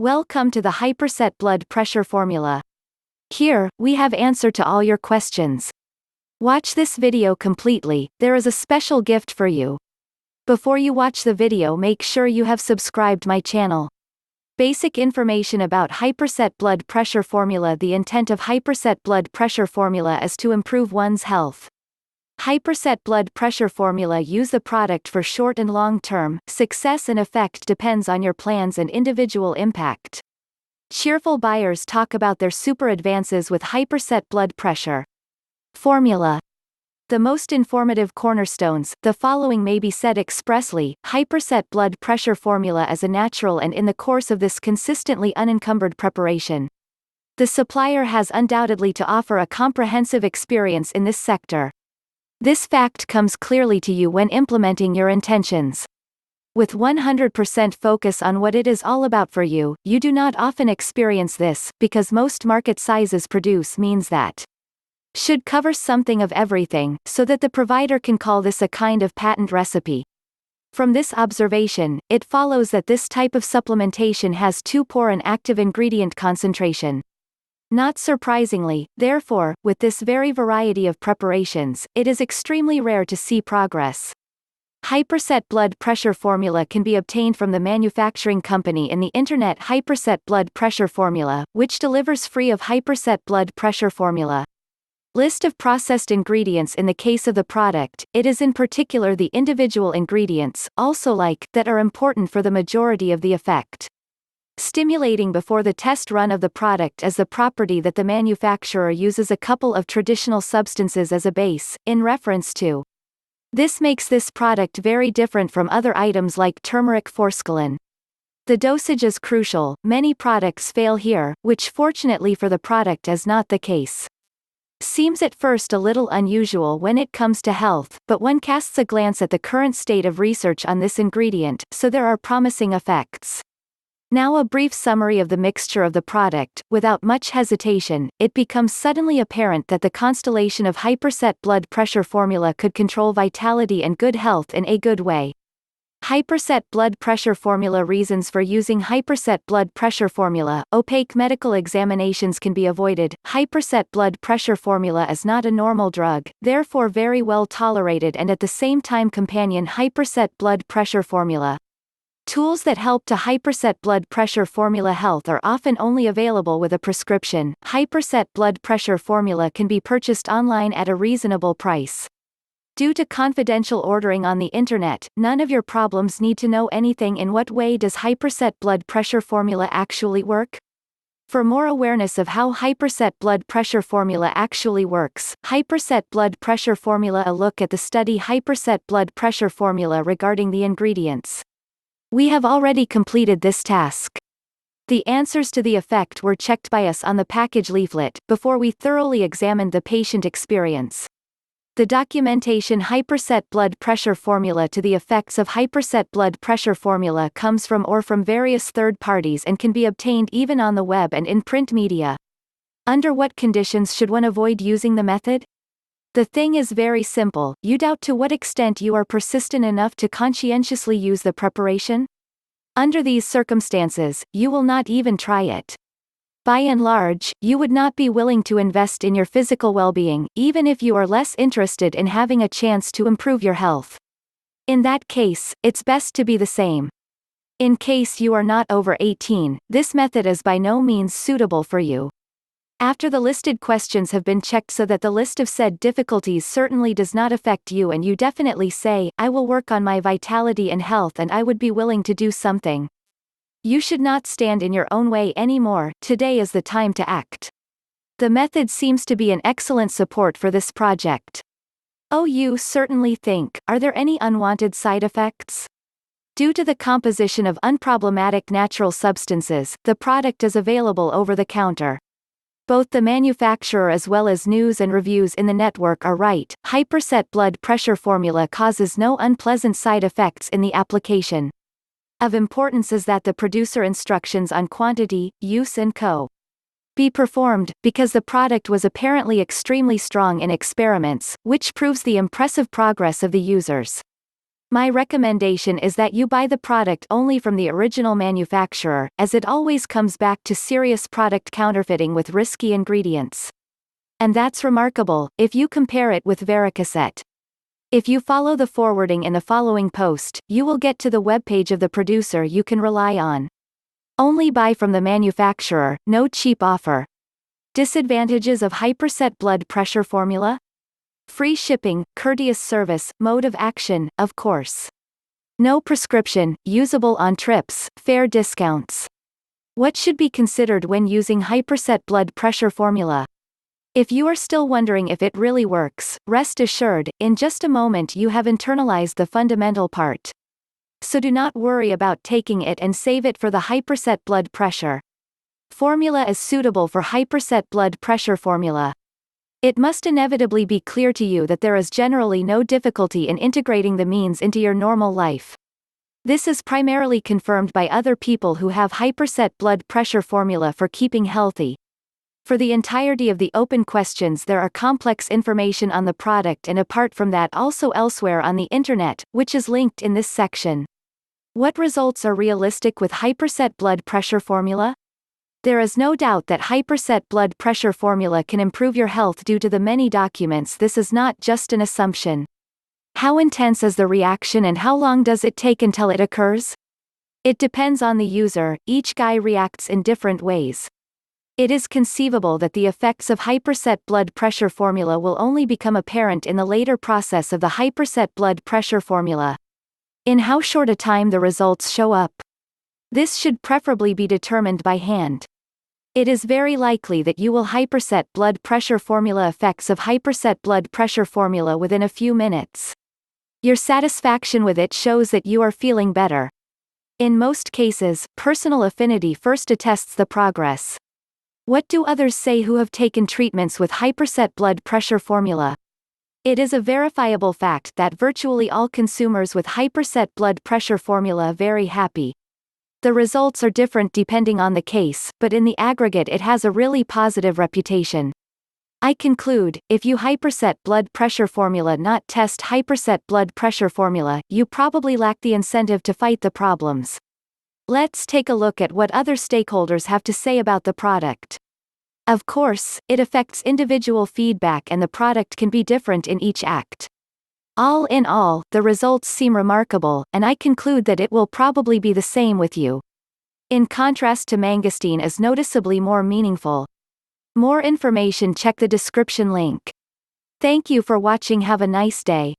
Welcome to the Hypercet blood pressure formula. Here, we have answer to all your questions. Watch this video completely, there is a special gift for you. Before you watch the video, make sure you have subscribed my channel. Basic information about Hypercet blood pressure formula. The intent of Hypercet blood pressure formula is to improve one's health. Hypercet blood pressure formula. Use the product for short and long term. Success and effect depends on your plans and individual impact. Cheerful buyers talk about their super advances with Hypercet blood pressure formula. The most informative cornerstones. The following may be said expressly: Hypercet blood pressure formula is a natural, and in the course of this consistently unencumbered preparation, the supplier has undoubtedly to offer a comprehensive experience in this sector. This fact comes clearly to you when implementing your intentions. With 100% focus on what it is all about for you, you do not often experience this, because most market sizes produce means that should cover something of everything, so that the provider can call this a kind of patent recipe. From this observation, it follows that this type of supplementation has too poor an active ingredient concentration. Not surprisingly, therefore, with this very variety of preparations, it is extremely rare to see progress. Hypercet blood pressure formula can be obtained from the manufacturing company in the internet Hypercet blood pressure formula, which delivers free of Hypercet blood pressure formula. List of processed ingredients. In the case of the product, it is in particular the individual ingredients, also like, that are important for the majority of the effect. Stimulating before the test run of the product is the property that the manufacturer uses a couple of traditional substances as a base, in reference to. This makes this product very different from other items like turmeric forskolin. The dosage is crucial. Many products fail here, which fortunately for the product is not the case. Seems at first a little unusual when it comes to health, but one casts a glance at the current state of research on this ingredient, so there are promising effects. Now a brief summary of the mixture of the product. Without much hesitation, it becomes suddenly apparent that the constellation of Hypercet blood pressure formula could control vitality and good health in a good way. Hypercet blood pressure formula. Reasons for using Hypercet blood pressure formula. Opaque medical examinations can be avoided. Hypercet blood pressure formula is not a normal drug, therefore very well tolerated, and at the same time companion Hypercet blood pressure formula. Tools that help to Hypercet blood pressure formula health are often only available with a prescription. Hypercet blood pressure formula can be purchased online at a reasonable price. Due to confidential ordering on the internet, none of your problems need to know anything. In what way does Hypercet blood pressure formula actually work? For more awareness of how Hypercet blood pressure formula actually works, Hypercet blood pressure formula. A look at the study Hypercet blood pressure formula regarding the ingredients. We have already completed this task. The answers to the effect were checked by us on the package leaflet, before we thoroughly examined the patient experience. The documentation Hypercet blood pressure formula to the effects of Hypercet blood pressure formula comes from various third parties and can be obtained even on the web and in print media. Under what conditions should one avoid using the method? The thing is very simple. You doubt to what extent you are persistent enough to conscientiously use the preparation? Under these circumstances, you will not even try it. By and large, you would not be willing to invest in your physical well-being, even if you are less interested in having a chance to improve your health. In that case, it's best to be the same. In case you are not over 18, this method is by no means suitable for you. After the listed questions have been checked so that the list of said difficulties certainly does not affect you, and you definitely say, I will work on my vitality and health and I would be willing to do something. You should not stand in your own way anymore. Today is the time to act. The method seems to be an excellent support for this project. Oh, you certainly think, are there any unwanted side effects? Due to the composition of unproblematic natural substances, the product is available over the counter. Both the manufacturer as well as news and reviews in the network are right. Hypercet blood pressure formula causes no unpleasant side effects in the application. Of importance is that the producer instructions on quantity, use and co. be performed, because the product was apparently extremely strong in experiments, which proves the impressive progress of the users. My recommendation is that you buy the product only from the original manufacturer, as it always comes back to serious product counterfeiting with risky ingredients. And that's remarkable, if you compare it with Hypercet. If you follow the forwarding in the following post, you will get to the webpage of the producer you can rely on. Only buy from the manufacturer, no cheap offer. Disadvantages of Hypercet blood pressure formula? Free shipping, courteous service, mode of action, of course. No prescription, usable on trips, fair discounts. What should be considered when using Hypercet blood pressure formula? If you are still wondering if it really works, rest assured, in just a moment you have internalized the fundamental part. So do not worry about taking it and save it for the Hypercet blood pressure. Formula is suitable for Hypercet blood pressure formula. It must inevitably be clear to you that there is generally no difficulty in integrating the means into your normal life. This is primarily confirmed by other people who have Hypercet blood pressure formula for keeping healthy. For the entirety of the open questions there are complex information on the product and apart from that also elsewhere on the internet, which is linked in this section. What results are realistic with Hypercet blood pressure formula? There is no doubt that Hypercet blood pressure formula can improve your health due to the many documents. This is not just an assumption. How intense is the reaction and how long does it take until it occurs? It depends on the user, each guy reacts in different ways. It is conceivable that the effects of Hypercet blood pressure formula will only become apparent in the later process of the Hypercet blood pressure formula. In how short a time the results show up? This should preferably be determined by hand. It is very likely that you will Hypercet blood pressure formula effects of Hypercet blood pressure formula within a few minutes. Your satisfaction with it shows that you are feeling better. In most cases, personal affinity first attests the progress. What do others say who have taken treatments with Hypercet blood pressure formula? It is a verifiable fact that virtually all consumers with Hypercet blood pressure formula are very happy. The results are different depending on the case, but in the aggregate it has a really positive reputation. I conclude, if you Hypercet blood pressure formula not test Hypercet blood pressure formula, you probably lack the incentive to fight the problems. Let's take a look at what other stakeholders have to say about the product. Of course, it affects individual feedback and the product can be different in each act. All in all, the results seem remarkable, and I conclude that it will probably be the same with you. In contrast to mangosteen is noticeably more meaningful. More information check the description link. Thank you for watching. Have a nice day.